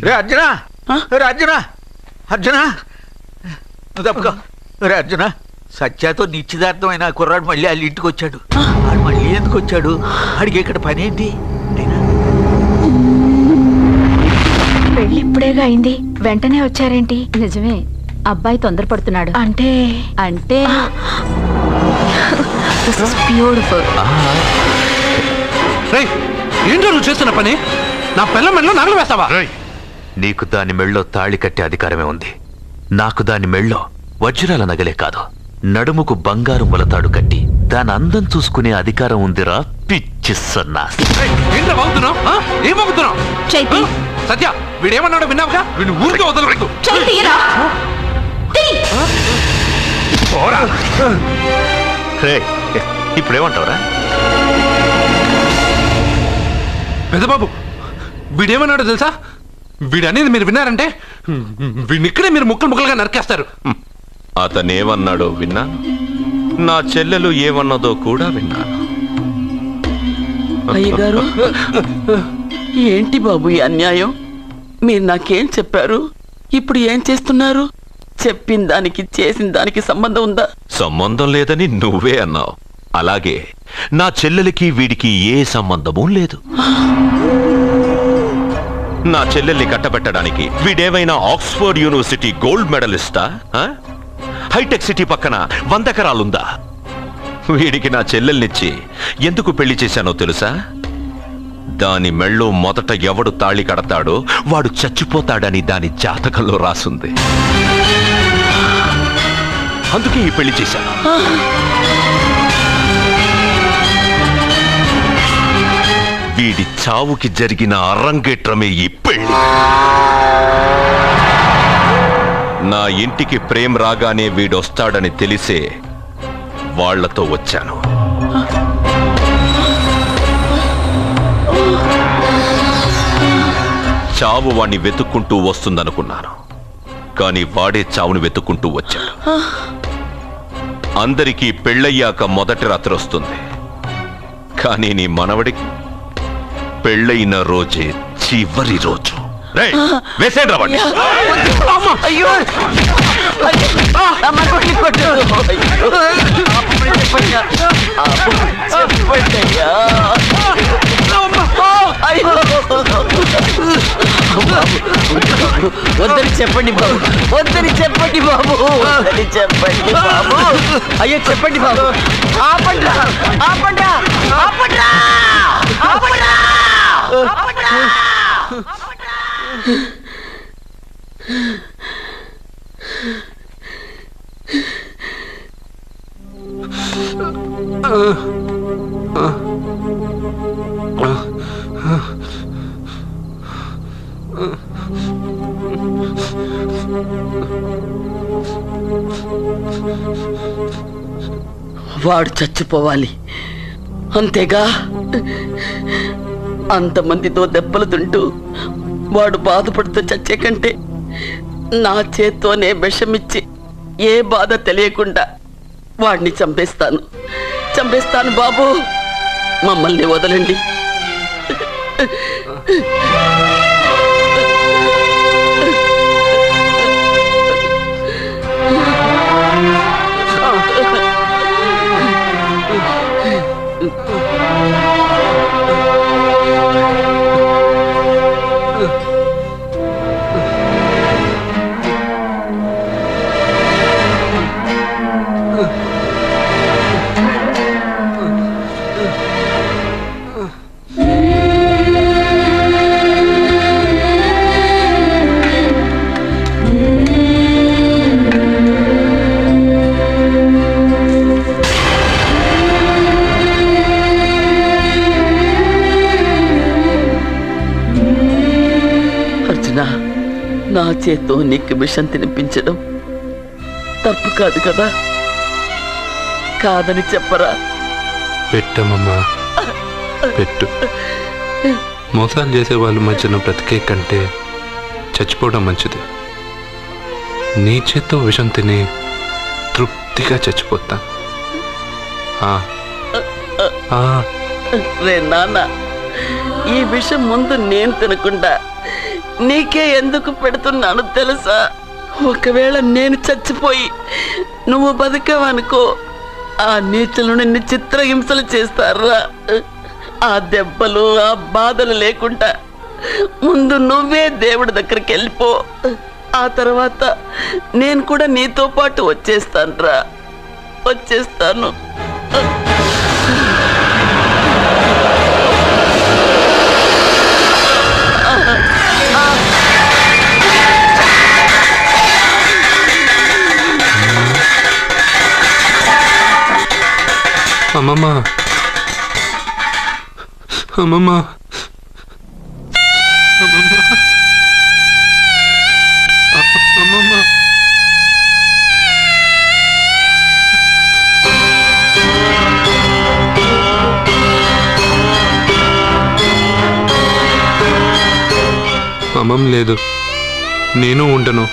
రే అర్జున, రే అర్జున, అర్జున తప్పుకో. రే అర్జున, సత్యాతో నిశ్చితార్థమైన కుర్రాడు మళ్ళీ వాళ్ళ ఇంటికి వచ్చాడు. వాడు మళ్ళీ ఎందుకు వచ్చాడు? వాడికి ఇక్కడ పని ఏంటి? పెళ్ళి ఇప్పుడేగా అయింది, వెంటనే వచ్చారేంటి? నిజమే, అబ్బాయి తొందరపడుతున్నాడు. అంటే అంటే బ్యూటిఫుల్. ఏంటో నువ్వు చేస్తున్న పని? నా పిల్ల మెళ్ళో నగలు వేస్తావా? నీకు దాని మెళ్ళో తాళి కట్టే అధికారమే ఉంది. నాకు దాని మెళ్ళో వజ్రాల నగలే కాదు, నడుముకు బంగారు మొలతాడు కట్టి దాని అందం చూసుకునే అధికారం ఉందిరా పిచ్చి సన్నాసి. ఏం బాగుతున్నావు? సత్య, వీడేమన్నాడో విన్నావుగా? వీడిని ఊరికే వదలకూడదు. ఇప్పుడేమంటావురా? పెద్దబాబు, వీడేమన్నాడో తెలుసా? వీడనేది మీరు విన్నారంటే వీడిని ఇక్కడే మీరు ముక్కలు ముక్కలుగా నరికేస్తారు. అతనేమన్నాడో విన్నాను, నా చెల్లెలు ఏమన్నదో కూడా విన్నాను. అయ్యగారు, ఏంటి బాబు ఈ అన్యాయం? మీరు నాకేం చెప్పారు? ఇప్పుడు ఏం చేస్తున్నారు? చెప్పిన దానికి చేసిన దానికి సంబంధం ఉందా? సంబంధం లేదని నువ్వే అన్నావు. అలాగే నా చెల్లెలికి వీడికి ఏ సంబంధమూ లేదు. నా చెల్లెల్ని కట్టబెట్టడానికి వీడేమైనా ఆక్స్ఫర్డ్ యూనివర్సిటీ గోల్డ్ మెడలిస్టా? హైటెక్ సిటీ పక్కన 100 ఎకరాలుందా? వీడికి నా చెల్లెల్నిచ్చి ఎందుకు పెళ్లి చేశానో తెలుసా? దాని మెళ్ళో మొదట ఎవడు తాళి కడతాడో వాడు చచ్చిపోతాడని దాని జాతకంలో రాసుంది. అందుకే ఈ పెళ్లి చేశాను. వీడి చావుకి జరిగిన అరంగేట్రమే ఈ పెళ్లి. నా ఇంటికి ప్రేమ రాగానే వీడొస్తాడని తెలిసే వాళ్లతో వచ్చాను. చావు వాణ్ణి వెతుక్కుంటూ వస్తుందనుకున్నాను, కానీ వాడే చావుని వెతుక్కుంటూ వచ్చాడు. అందరికీ పెళ్ళయ్యాక మొదటి రాత్రి వస్తుంది, కానీ నీ మనవడికి పెళ్ళైన రోజే చివరి రోజు. వేసేంద్ర వాడిని. వద్దని చెప్పండి బాబు, వద్దని చెప్పండి బాబు, వద్దని చెప్పండి బాబు. అయ్యో చెప్పండి బాబు. ఆపండ్రా, ఆపండ్రా, ఆపండ్రా, ఆపండ్రా, ఆపండ్రా. వాడు చచ్చిపోవాలి అంతేగా. అంతమందితో దెబ్బలు తింటూ వాడు బాధపడుతూ చచ్చే కంటే నా చేత్తోనే విషమిచ్చి ఏ బాధ తెలియకుండా వాడిని చంపేస్తాను, చంపేస్తాను బాబు. మమ్మల్ని వదలండి. నా చేత్తో నీకు విషం తినిపించడం తప్పు కాదు కదా? కాదని చెప్పరా? పెట్టమ్మా, పెట్టు. మోసాలు చేసే వాళ్ళ మధ్యన బ్రతికే కంటే చచ్చిపోవడం మంచిది. నీ చేత్తో విషం తిని తృప్తిగా చచ్చిపోతా. రే నాన్న, ఈ విషయం ముందు నేను తినకుండా నీకే ఎందుకు పెడుతున్నాను తెలుసా? ఒకవేళ నేను చచ్చిపోయి నువ్వు బతికావనుకో, ఆ నీచులు నిన్ను చిత్రహింసలు చేస్తారా? ఆ దెబ్బలు ఆ బాధలు లేకుండా ముందు నువ్వే దేవుడి దగ్గరికి వెళ్ళిపో. ఆ తర్వాత నేను కూడా నీతో పాటు వచ్చేస్తానురా, వచ్చేస్తాను. అమ్మమ్మ, అమ్మమ్మ, అమ్మమ్మ, అమ్మమ్మ. అమ్మమ్మ లేదు, నేను ఉండను.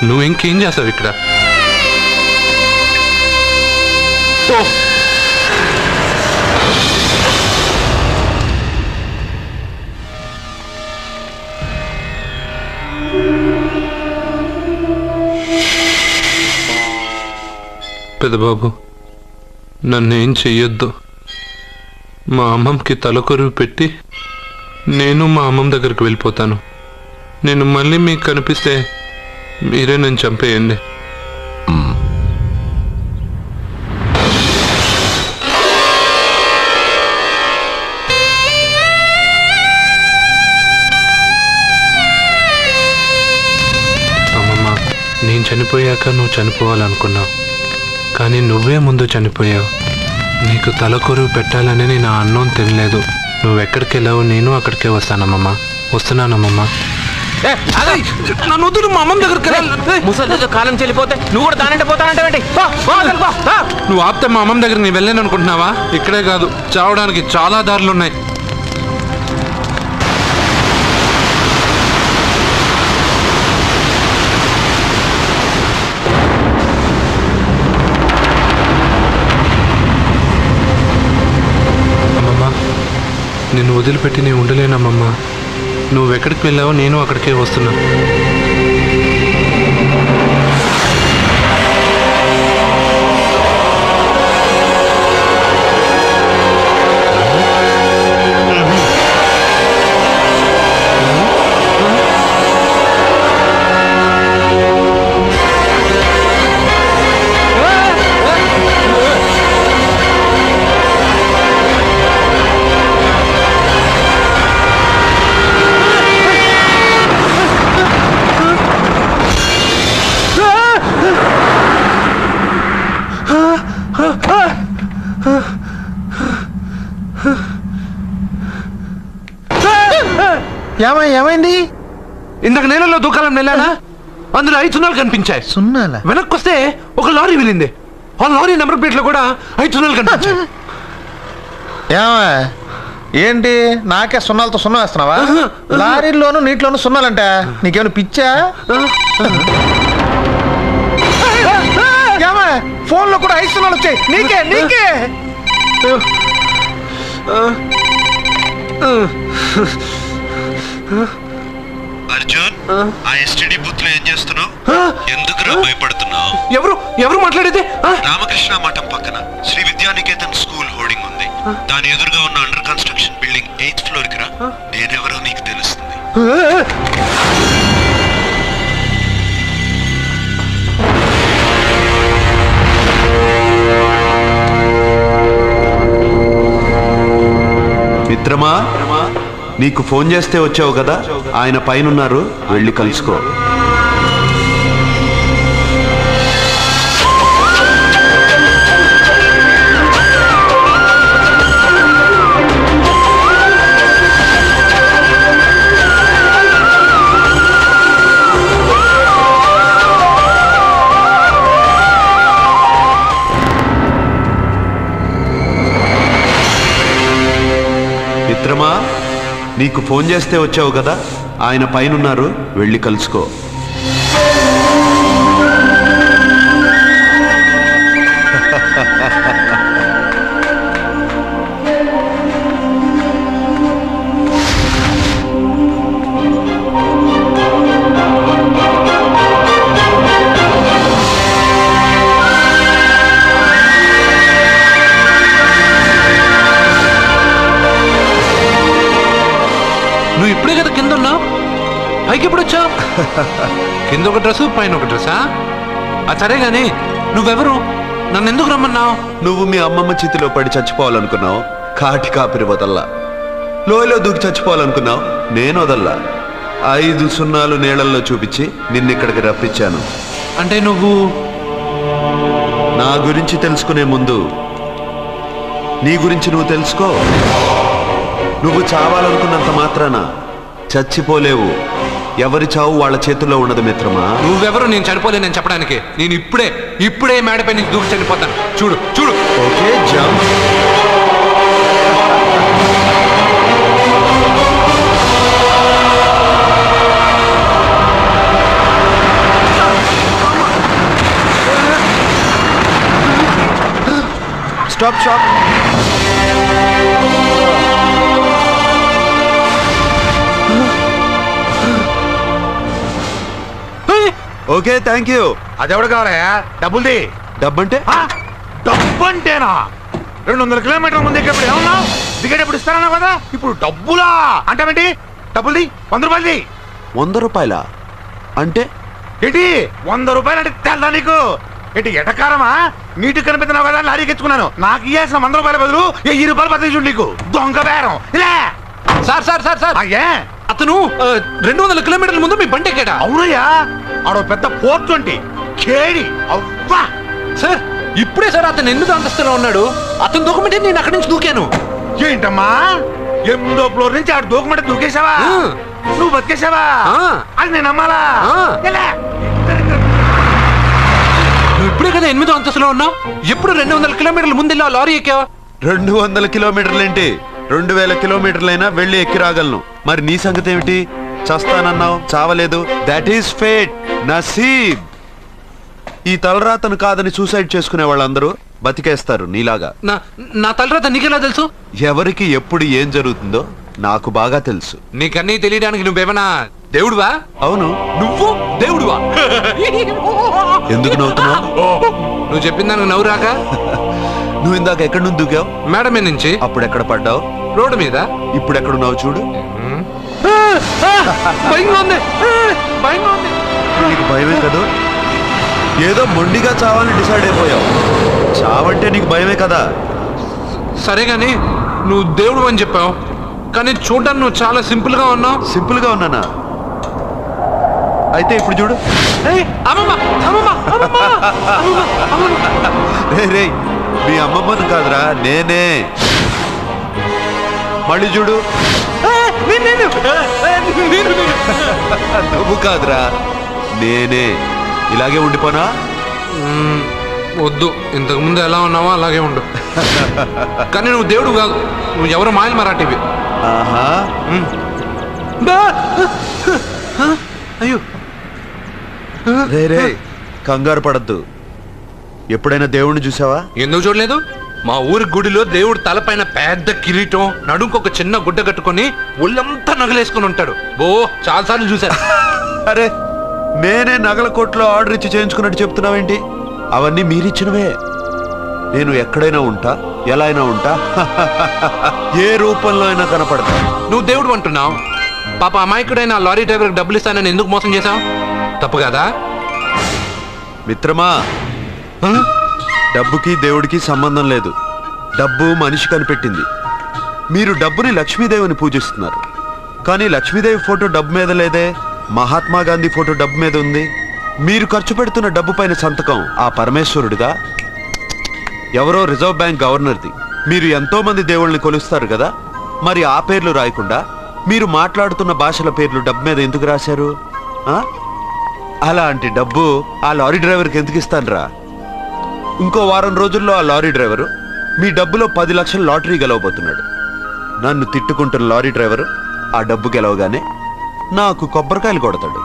నువ్వు ఇంకేం చేస్తావు ఇక్కడ? పెద్దబాబు, నన్నేం చెయ్యొద్దు. మా అమ్మమ్మకి తలకొరువు పెట్టి నేను మా అమ్మమ్మ దగ్గరికి వెళ్ళిపోతాను. నేను మళ్ళీ మీకు కనిపిస్తే మీరే నన్ను చంపేయండి. అమ్మమ్మ, నేను చనిపోయాక నువ్వు చనిపోవాలనుకున్నావు, కానీ నువ్వే ముందు చనిపోయావు. నీకు తలకొరువు పెట్టాలని నేను ఆ అన్నం తినలేదు. నువ్వెక్కడికి వెళ్ళావు, నేను అక్కడికే వస్తానమ్మమ్మ. వస్తున్నానమ్మమ్మ. నన్ను వద్దు, మా అమ్మమ్మ దగ్గరికి ముసలితో కాలం చెల్లిపోతే నువ్వు కూడా దానంటే పోతానంటే నువ్వు ఆపితే మా అమ్మమ్మ దగ్గర నేను వెళ్ళాను అనుకుంటున్నావా? ఇక్కడే కాదు, చావడానికి చాలా దారులు ఉన్నాయి. నిన్ను వదిలిపెట్టి నేను ఉండలేనమ్మమ్మా. నువ్వెక్కడికి వెళ్ళావో నేను అక్కడికే వస్తున్నా. ఏమైంది? ఇందాక నేలలో దూకాలని వెళ్ళానా, అందులో 5 సున్నాలు కనిపించాయి. సున్నాలా? వెనక్కి వస్తే ఒక లారీ వెళ్ళింది. ఆ లారీ నెంబర్ ప్లేట్ లో కూడా 5 సున్నాలు కనిపించాయి. ఏంటి నాకే సున్నాలతో సున్నా వేస్తున్నావా? లారీల్లోనూ నీటిలోనూ సున్నాలంట. నీకేమైనా పిచ్చా? ఫోన్ లో కూడా 5 సున్నాలు వచ్చాయి. నీకే నీకే అర్జున్, ఆ ఎస్టీడీ బూత్ లో ఏం చేస్తున్నావు? ఎందుకురా భయపడుతున్నావు? ఎవరు మాట్లాడేది? రామకృష్ణ మఠం పక్కన శ్రీ విద్యానికేతన్ స్కూల్ హోర్డింగ్ ఉంది. దాని ఎదురుగా ఉన్న under construction building 8th floor కి రా. నేనెవరో నీకు తెలుస్తుంది. మిత్రమా, నీకు ఫోన్ చేస్తే వచ్చావు కదా, ఆయన పైనున్నారు, వెళ్ళి కలుసుకో. మిత్రమా, నీకు ఫోన్ చేస్తే వచ్చావు కదా, ఆయన పైనున్నారు, వెళ్ళి కలుసుకో. పైకి ఎప్పుడు వచ్చావు? కింద ఒక డ్రెస్ పైన ఒక డ్రెస్సా? సరే గాని నువ్వెవరు? నన్ను ఎందుకు రమ్మన్నావు? నువ్వు మీ అమ్మమ్మ చేతిలో పడి చచ్చిపోవాలనుకున్నావు, కాటి కాపిరి వదల్లా. లోయలో దూకి చచ్చిపోవాలనుకున్నావు, నేను వదల్లా. 5 సున్నాలు నీళ్ళల్లో చూపించి నిన్నిక్కడికి రప్పించాను. అంటే నువ్వు నా గురించి తెలుసుకునే ముందు నీ గురించి నువ్వు తెలుసుకో. నువ్వు చావాలనుకున్నంత మాత్రాన చచ్చిపోలేవు. ఎవరి చావు వాళ్ళ చేతుల్లో ఉండదు మిత్రమా. నువ్వెవరు నేను చనిపోలేనని చెప్పడానికి? నేను ఇప్పుడే మేడపై నుంచి దూకి చనిపోతాను. చూడు చూడు. Okay, jump. Stop stop. Okay, thank you. అదెవడు కావాలయా? డబ్బుల్ది. డబ్బంటే డబ్బు అంటేనా? 200 కిలోమీటర్ల ముందు ఎక్కడప్పుడు ఏమన్నావు? దిగేటప్పుడు ఇస్తానన్నావు కదా, ఇప్పుడు డబ్బులా అంటావేంటి? డబ్బుల్ది. 100 రూపాయలది. 100 రూపాయలా? అంటే ఏంటి 100 రూపాయలు అంటే తెల్దా నీకు? ఏంటి ఎటకారమా? నీటి కనిపిస్తున్నావు కదా లారీకి ఎత్తుకున్నాను. నాకు ఇయ్యాల్సిన 100 రూపాయల బదులు 1000 రూపాయలు బతికి నీకు. దొంగ బేరం. ఇలా సార్ అయ్యే, అతను 200 కిలోమీటర్ల ముందు మీ బండి ఎక్కాడా? అవునయ్యా, ఆడో పెద్ద 420 కేడి. అవ్వా సార్, ఇప్పుడే సార్ అతను 8వ అంతస్తులో ఉన్నాడు. అతను దూకమంటే నేను అక్కడి నుంచి దూకాను. ఏంటమ్మా, 8వ ఫ్లోర్ నుంచి ఆడు దూకమంటే దూకేశావా? నువ్వు బతికేశావా? అది నేను నమ్మాలా? ఎలా? నువ్వు ఇప్పుడే కదా 8వ అంతస్తులో ఉన్నావు. ఎప్పుడు 200 కిలోమీటర్ల ముందు వెళ్ళి ఆ లారీ ఎక్కావా? 200 కిలోమీటర్లేంటి, 2000 కిలోమీటర్లైనా వెళ్ళి ఎక్కి రాగలను. మరి నీ సంగతి ఏమిటి? చస్తానన్నావు, చావలేదు. That is fate, నసీబ్. ఈ తలరాతను కాదని సూసైడ్ చేసుకునే వాళ్ళందరూ బతికేస్తారు నీలాగా. నా తలరాత నీకెలా తెలుసు? ఎవరికి ఎప్పుడు ఏం జరుగుతుందో నాకు బాగా తెలుసు. నీకన్నీ తెలియడానికి నువ్వేమన్నా దేవుడువా? అవును. నువ్వు దేవుడువా? ఎందుకు నవ్వుతున్నావు? నువ్వు చెప్పిన దానికి నవ్వు రాక? నువ్వు ఇందాక ఎక్కడి నుంచి దూకావు? మేడం మీద నుంచి. అప్పుడు ఎక్కడ పడ్డావు? రోడ్డు మీద. ఇప్పుడు ఎక్కడున్నావు చూడు. భయంగా ఉంది. నీకు భయమే కదా? ఏదో మొండిగా చావాలని డిసైడ్ అయిపోయావు. చావంటే నీకు భయమే కదా? సరే గాని నువ్వు దేవుడు అని చెప్పావు, కానీ చూడడానికి నువ్వు చాలా సింపుల్ గా ఉన్నావు. సింపుల్ గా ఉన్నానా? అయితే ఇప్పుడు చూడు. రే, మీ అమ్మమ్మను కాదురా, నేనే. మళ్ళీ చూడు. నువ్వు కాదురా, నేనే. ఇలాగే ఉండిపోనా? వద్దు, ఇంతకు ముందు ఎలా ఉన్నావో అలాగే ఉండు. కానీ నువ్వు దేవుడు కాదు, నువ్వు ఎవరో మాయలు మరాఠీవి. ఆహా. అయ్యో, రే, కంగారు పడద్దు. ఎప్పుడైనా దేవుణ్ణి చూసావా? ఎందుకు చూడలేదు? మా ఊరి గుడిలో దేవుడు తలపైన పెద్ద కిరీటం, నడుంకొక చిన్న గుడ్డ కట్టుకొని ఒళ్ళంతా నగలేసుకుని ఉంటాడు. చాలాసార్లు చూశాను. అరే, నేనే నగల కోట్లో ఆర్డర్ ఇచ్చి చేయించుకున్నట్టు చెప్తున్నావేంటి? అవన్నీ మీరిచ్చినవే. నేను ఎక్కడైనా ఉంటా, ఎలా అయినా ఉంటా, ఏ రూపంలో అయినా కనపడతా. నువ్వు దేవుడు అంటున్నావు. పాప అమాయకుడైన లారీ డ్రైవర్కి డబ్బులు ఇస్తానని ఎందుకు మోసం చేశావు? తప్పు కదా మిత్రమా? డబ్బుకి దేవుడికి సంబంధం లేదు. డబ్బు మనిషి కనిపెట్టింది. మీరు డబ్బుని లక్ష్మీదేవిని పూజిస్తున్నారు, కానీ లక్ష్మీదేవి ఫోటో డబ్బు మీద లేదే. మహాత్మా గాంధీ ఫోటో డబ్బు మీద ఉంది. మీరు ఖర్చు పెడుతున్న డబ్బు పైన సంతకం ఆ పరమేశ్వరుడిగా, ఎవరో రిజర్వ్ బ్యాంక్ గవర్నర్ది. మీరు ఎంతో మంది దేవుళ్ళని కొలుస్తారు కదా, మరి ఆ పేర్లు రాయకుండా మీరు మాట్లాడుతున్న భాషల పేర్లు డబ్బు మీద ఎందుకు రాశారు? అలాంటి డబ్బు ఆ లారీ డ్రైవర్కి ఎందుకు ఇస్తానురా? ఇంకో వారం రోజుల్లో ఆ లారీ డ్రైవరు మీ డబ్బులో 10 లక్షల లాటరీ గెలవబోతున్నాడు. నన్ను తిట్టుకుంటున్న లారీ డ్రైవరు ఆ డబ్బు గెలవగానే నాకు కొబ్బరికాయలు కొడతాడు.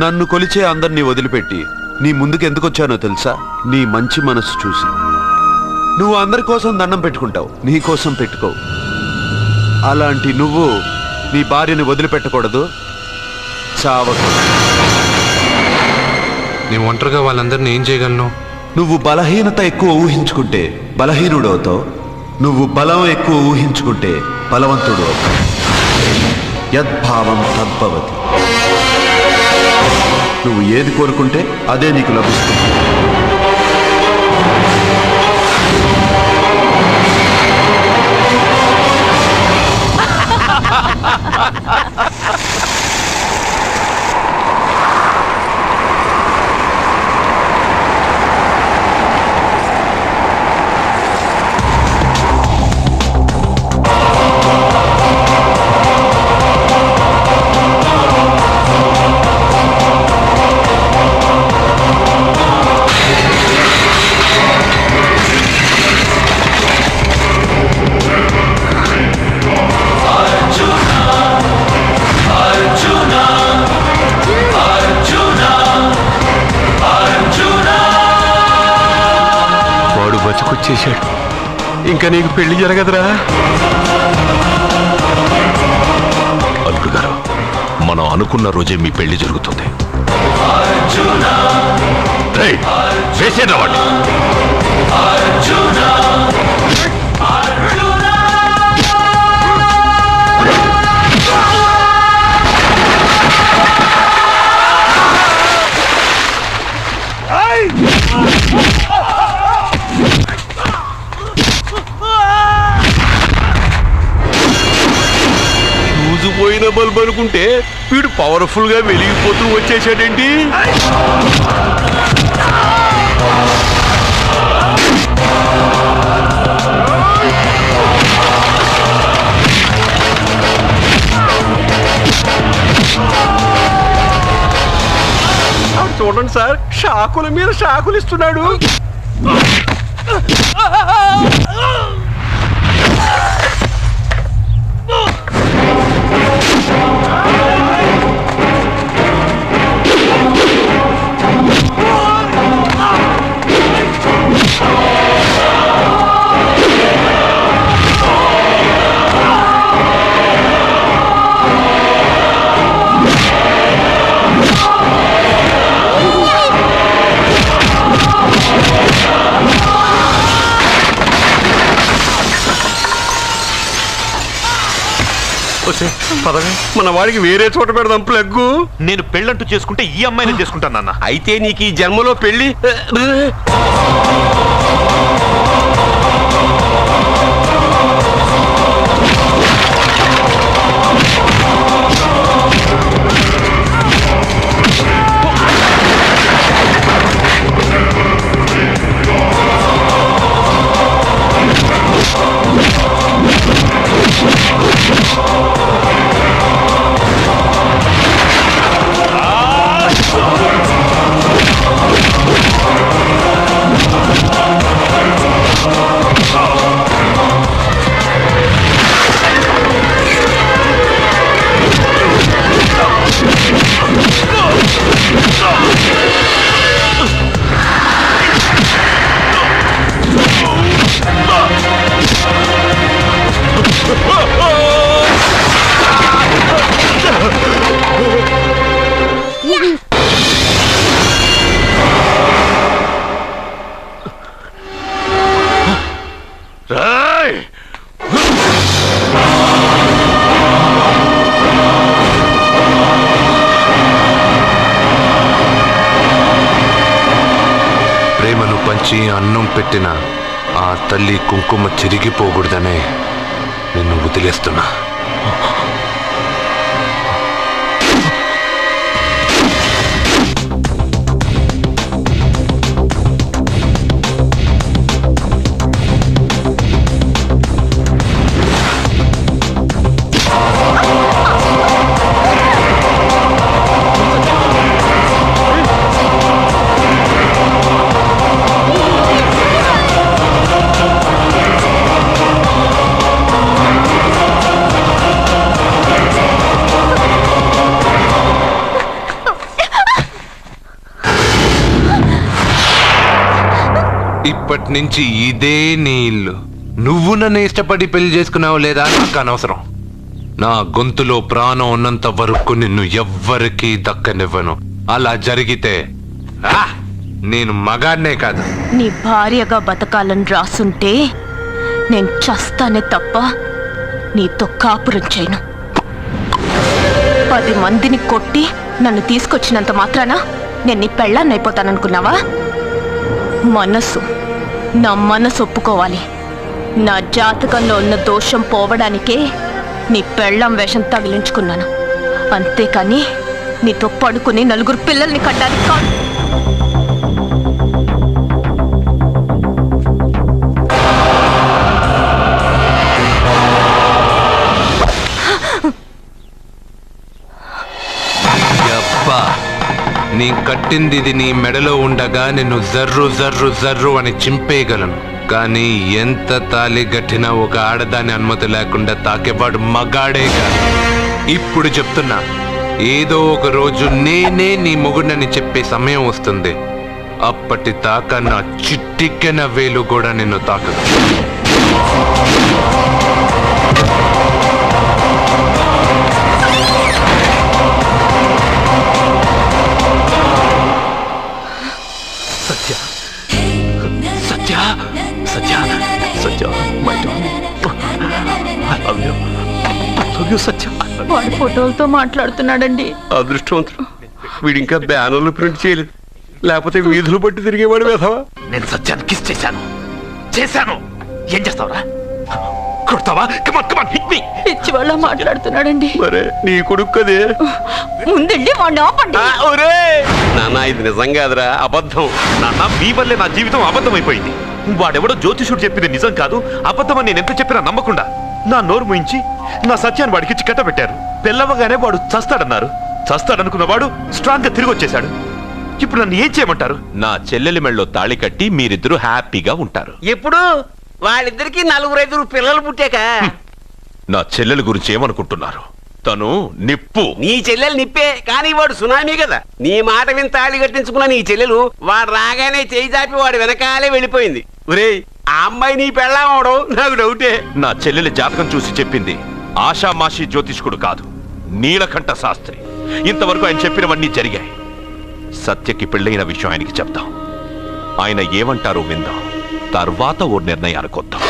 నన్ను కొలిచే అందరినీ వదిలిపెట్టి నీ ముందుకు ఎందుకు వచ్చానో తెలుసా? నీ మంచి మనసు చూసి. నువ్వు అందరి కోసం దండం పెట్టుకుంటావు, నీ కోసం పెట్టుకోవు. అలాంటి నువ్వు నీ భార్యని వదిలిపెట్టకూడదు, చావకూడదు. నీ ఒంటరిగా వాళ్ళందరినీ ఏం చేయగలను? నువ్వు బలహీనత ఎక్కువ ఊహించుకుంటే బలహీనుడు అవుతావు. నువ్వు బలం ఎక్కువ ఊహించుకుంటే బలవంతుడు అవుతావు. యద్భావం తద్భవతి. నువ్వు ఏది కోరుకుంటే అదే నీకు లభిస్తుంది. బతికొచ్చేశాడు. ఇంకా నీకు పెళ్లి జరగదురా. అల్లుడు గారు, మనం అనుకున్న రోజే మీ పెళ్లి జరుగుతుంది. వేసేనా వాడిని? పోయిన బల్బ్ అనుకుంటే వీడు పవర్ఫుల్ గా వెలిగిపోతూ వచ్చేసాడేంటి? చూడండి సార్, షాకుల మీద షాకులు ఇస్తున్నాడు. మన వాడికి వేరే చోట పెడదాం ప్లగ్గు. నేను పెళ్ళంటూ చేసుకుంటే ఈ అమ్మాయిని చేసుకుంటాను నాన్న. అయితే నీకు ఈ జన్మలో పెళ్లి. ప్రేమను పంచి అన్నం పెట్టిన ఆ తల్లి కుంకుమ చెరిగిపోకూడదనే నిన్ను వదిలేస్తున్నా. ఇప్పటి నుంచి ఇదే నీ ఇల్లు. నువ్వు నన్ను ఇష్టపడి పెళ్లి చేసుకున్నావు లేదా నాకు అనవసరం. నా గొంతులో ప్రాణం ఉన్నంత వరకు నిన్ను ఎవ్వరికీ దక్కనివ్వను. అలా జరిగితే నేను మగాడినే కాదు, నీ భార్యగా బతకాలని రాసుంటే నేను చస్తానే తప్ప నీతో కాపురం చేయను. 10 మందిని కొట్టి నన్ను తీసుకొచ్చినంత మాత్రాన నేను నీ పెళ్ళాన్ని అయిపోతాననుకున్నావా? నా మనసు ఒప్పుకోవాలి. నా జాతకంలో ఉన్న దోషం పోవడానికే నీ పెళ్ళం వేషం తగిలించుకున్నాను. అంతేకాని నీతో పడుకుని నలుగురు పిల్లల్ని కట్టడానికి కాదు. నీ కట్టింది ఇది నీ మెడలో ఉండగా నిన్ను జర్రు జర్రు జర్రు అని చింపేయగలను. కానీ ఎంత తాళి గట్టినా ఒక ఆడదాని అనుమతి లేకుండా తాకేవాడు మగాడే కాదు. ఇప్పుడు చెప్తున్నా, ఏదో ఒక రోజు నేనే నీ మొగుడని చెప్పే సమయం వస్తుంది. అప్పటి దాకా నా చిట్టిక్కెన వేలు కూడా నిన్ను తాకదు. Satya Satya Satya Satya my I love you సత్య. వాడి ఫోటోలతో మాట్లాడుతున్నాడండి. అదృష్టవంతుడు, వీడు ఇంకా బ్యానర్లు ప్రింట్ చేయలేదు, లేకపోతే వీధులు పట్టి తిరిగేవాడు వేధవా. నేను సత్యాన్ని కిస్ చేశాను. ఏం చేస్తావురా? కొడతావా? కమాన్ కమాన్ హిట్ మీ. పిచ్చి వాళ్ళ మాట్లాడుతున్నాడండి. మరే నీ కొడుకు కదే. ముందండి వాడిని ఆపండి. ఒరే నాన్న, ఇది నిజం కాదురా, అబద్ధం. నాన్న, మీ వల్లే నా జీవితం అబద్ధం అయిపోయింది. వాడెవడో జ్యోతిషుడు చెప్పింది నిజం కాదు, అబద్ధమని నేను ఎంత చెప్పినా నమ్మకుండా నా నోరు ముయించి నా సత్యాన్ని వాడికిచ్చి కట్టబెట్టారు. పెళ్ళవగానే వాడు చస్తాడన్నారు. చస్తాడనుకున్న వాడు స్ట్రాంగ్ గా తిరిగి వచ్చేశాడు. ఇప్పుడు నన్ను ఏం చేయమంటారు? నా చెల్లెలి మెళ్ళలో తాళి కట్టి మీరిద్దరూ హ్యాపీగా ఉంటారు. ఎప్పుడు వాళ్ళిద్దరికి 4-5 పిల్లలు పుట్టాక. నా చెల్లెలి గురించి ఏమనుకుంటున్నారు? తను నిప్పు. నీ చెల్లెలు నిప్పే, కానీ వాడు సునామీ కదా. నీ మాట విని తాళి కట్టించుకున్న నీ చెల్లెలు వాడు రాగానే చేయి చాపి వాడు వెనకాలే వెళ్ళిపోయింది. ఒరేయ్, ఆ అమ్మాయి నీ పెళ్ళాం అవడం నాకు డౌటే. నా చెల్లెలి జాతకం చూసి చెప్పింది ఆషామాషి జ్యోతిష్కుడు కాదు, నీలకంఠ శాస్త్రి. ఇంతవరకు ఆయన చెప్పినవన్నీ జరిగాయి. సత్యకి పెళ్ళైన విషయం ఆయనకి చెప్తాం. ఆయన ఏమంటారో విందాం, తర్వాత ఓ నిర్ణయానికి వద్దాం.